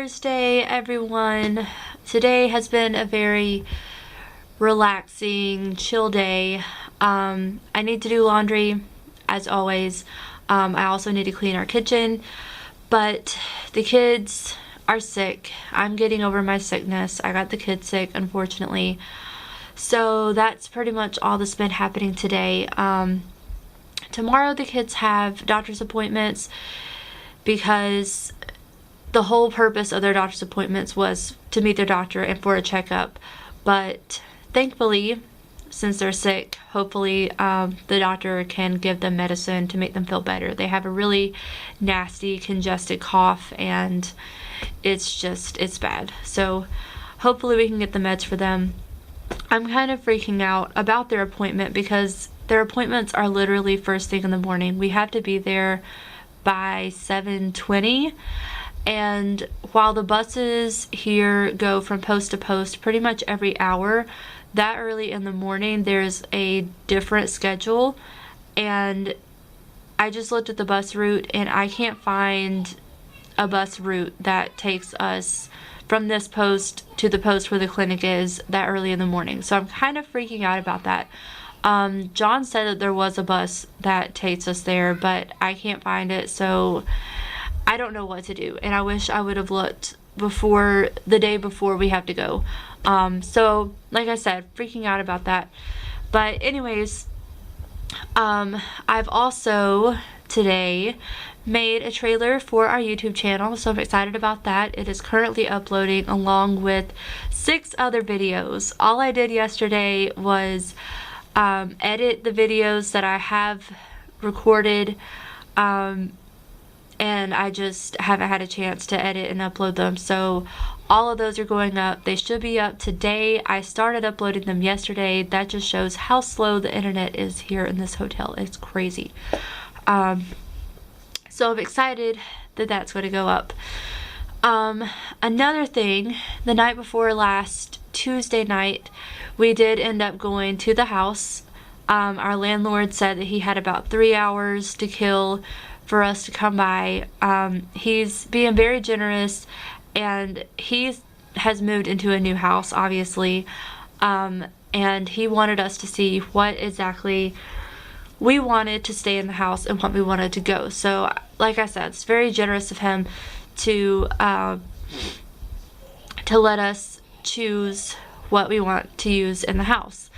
Thursday, everyone. Today has been a very relaxing, chill day. I need to do laundry, as always. I also need to clean our kitchen, but the kids are sick. I'm getting over my sickness. I got the kids sick, unfortunately. So that's pretty much all that's been happening today. Tomorrow the kids have doctor's appointments because the whole purpose of their doctor's appointments was to meet their doctor and for a checkup. But thankfully, since they're sick, hopefully the doctor can give them medicine to make them feel better. They have a really nasty congested cough and it's bad. So hopefully we can get the meds for them. I'm kind of freaking out about their appointment because their appointments are literally first thing in the morning. We have to be there by 7:20. And while the buses here go from post to post pretty much every hour, that early in the morning there's a different schedule. And I just looked at the bus route and I can't find a bus route that takes us from this post to the post where the clinic is that early in the morning. So I'm kind of freaking out about that. John said that there was a bus that takes us there, but I can't find it, so I don't know what to do. And I wish I would have looked before the day before we have to go. So like I said, freaking out about that. But anyways, I've also today made a trailer for our YouTube channel, so I'm excited about that. It is currently uploading along with 6 other videos. All I did yesterday was edit the videos that I have recorded, and I just haven't had a chance to edit and upload them. So all of those are going up. They should be up today. I started uploading them yesterday. That just shows how slow the internet is here in this hotel. It's crazy. So I'm excited that that's going to go up. Another thing, the night before last, Tuesday night, we did end up going to the house. Our landlord said that he had about 3 hours to kill for us to come by. He's being very generous, and he has moved into a new house, obviously, and he wanted us to see what exactly we wanted to stay in the house and what we wanted to go. So like I said, it's very generous of him to let us choose what we want to use in the house.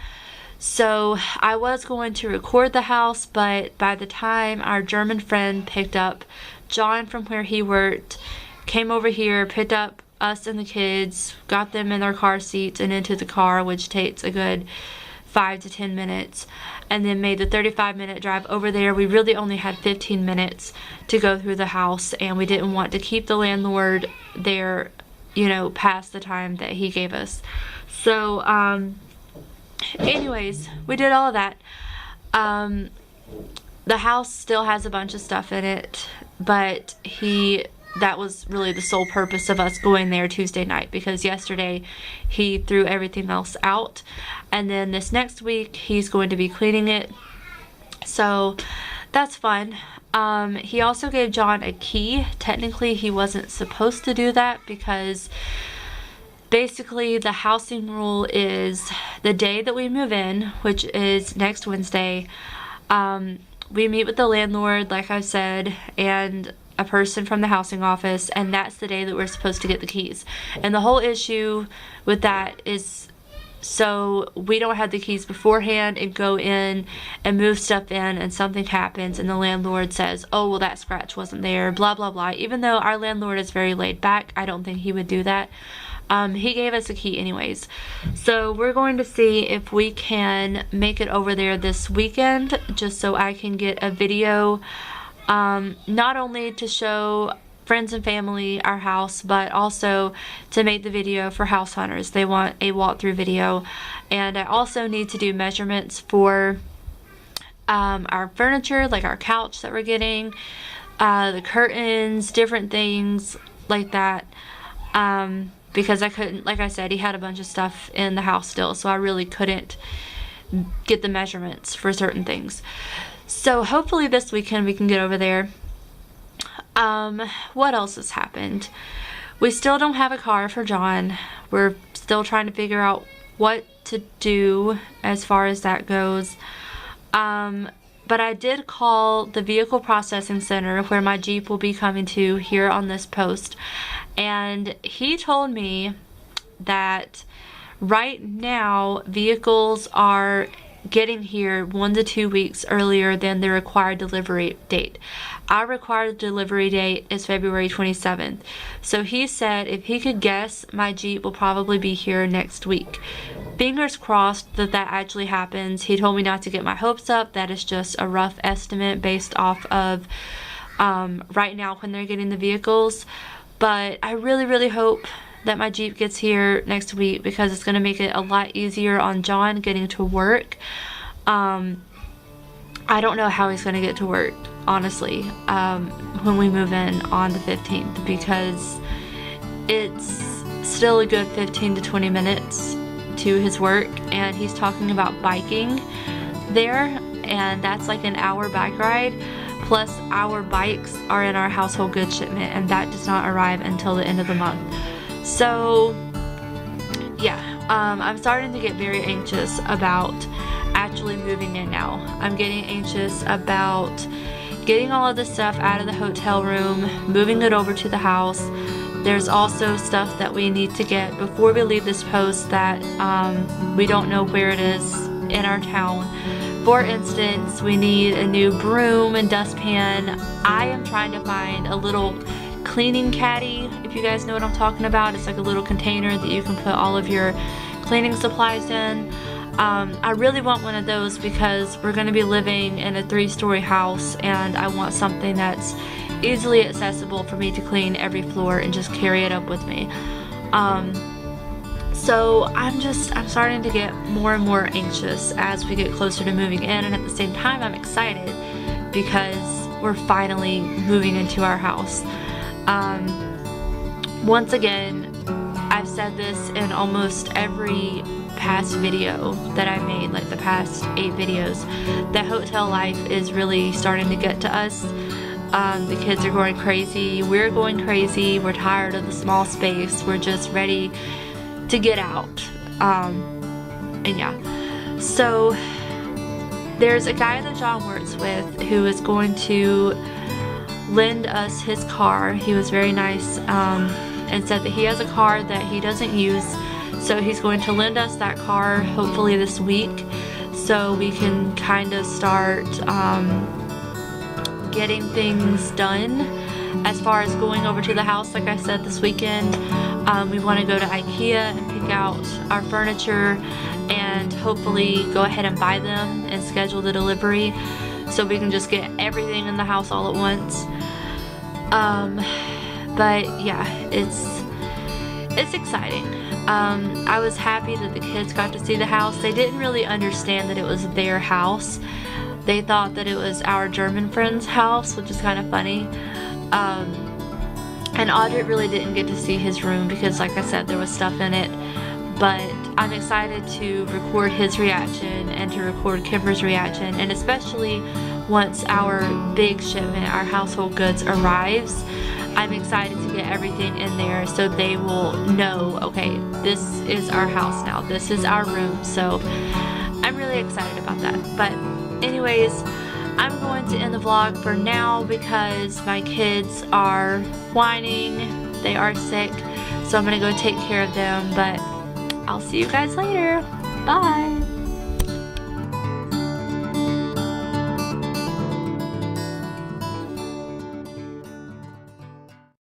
So I was going to record the house, but by the time our German friend picked up John from where he worked, came over here, picked up us and the kids, got them in their car seats and into the car, which takes a good 5 to 10 minutes, and then made the 35-minute drive over there. We really only had 15 minutes to go through the house, and we didn't want to keep the landlord there, you know, past the time that he gave us. So anyways, we did all of that. The house still has a bunch of stuff in it, but that was really the sole purpose of us going there Tuesday night, because yesterday he threw everything else out, and then this next week he's going to be cleaning it, so that's fun. He also gave John a key. Technically he wasn't supposed to do that because basically the housing rule is the day that we move in, which is next Wednesday, we meet with the landlord, like I said, and a person from the housing office, and that's the day that we're supposed to get the keys. And the whole issue with that is so we don't have the keys beforehand and go in and move stuff in, and something happens and the landlord says, oh well, that scratch wasn't there, blah blah blah. Even though our landlord is very laid back, I don't think he would do that. He gave us a key anyways. So we're going to see if we can make it over there this weekend, just so I can get a video, not only to show friends and family our house, but also to make the video for house hunters. They want a walkthrough video, and I also need to do measurements for our furniture, like our couch that we're getting, the curtains, different things like that, because I couldn't, like I said, he had a bunch of stuff in the house still, so I really couldn't get the measurements for certain things. So hopefully this weekend we can get over there. What else has happened? We still don't have a car for John. We're still trying to figure out what to do as far as that goes. But I did call the vehicle processing center where my Jeep will be coming to here on this post, and he told me that right now vehicles are getting here 1 to 2 weeks earlier than the required delivery date. Our required delivery date is February 27th. So he said if he could guess, my Jeep will probably be here next week. Fingers crossed that that actually happens. He told me not to get my hopes up. That is just a rough estimate based off of right now when they're getting the vehicles. But I really hope that my Jeep gets here next week, because it's going to make it a lot easier on John getting to work. I don't know how he's going to get to work, honestly, when we move in on the 15th, because it's still a good 15 to 20 minutes to his work, and he's talking about biking there, and that's like an hour bike ride, plus our bikes are in our household goods shipment, and that does not arrive until the end of the month. So yeah, I'm starting to get very anxious about actually moving in now. I'm getting anxious about getting all of this stuff out of the hotel room, moving it over to the house. There's also stuff that we need to get before we leave this post that we don't know where it is in our town. For instance, we need a new broom and dustpan. I am trying to find a little cleaning caddy, if you guys know what I'm talking about. It's like a little container that you can put all of your cleaning supplies in. I really want one of those because we're going to be living in a 3-story house, and I want something that's easily accessible for me to clean every floor and just carry it up with me. So I'm starting to get more and more anxious as we get closer to moving in, and at the same time I'm excited because we're finally moving into our house. Once again, I've said this in almost every past video that I made, like the past 8 videos, that hotel life is really starting to get to us. The kids are going crazy, we're going crazy, we're tired of the small space, we're just ready to get out. And yeah, so there's a guy that John works with who is going to lend us his car. He was very nice and said that he has a car that he doesn't use, so he's going to lend us that car hopefully this week, so we can kind of start getting things done as far as going over to the house. Like I said, this weekend we want to go to IKEA and pick out our furniture and hopefully go ahead and buy them and schedule the delivery so we can just get everything in the house all at once. But yeah, it's exciting. I was happy that the kids got to see the house. They didn't really understand that it was their house. They thought that it was our German friend's house, which is kind of funny. And Audrey really didn't get to see his room because, like I said, there was stuff in it. But I'm excited to record his reaction and to record Kimber's reaction, and especially once our big shipment, our household goods, arrives. I'm excited to get everything in there so they will know, okay, this is our house now, this is our room. So I'm really excited about that. But anyways, I'm going to end the vlog for now because my kids are whining, they are sick, so I'm gonna go take care of them. But I'll see you guys later. Bye.